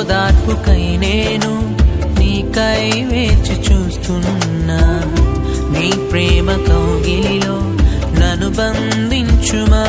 ఓదార్పుకై నేను నీకై వేచి చూస్తున్నా. నీ ప్రేమ కౌగిలిలో నన్ను బంధించుమా.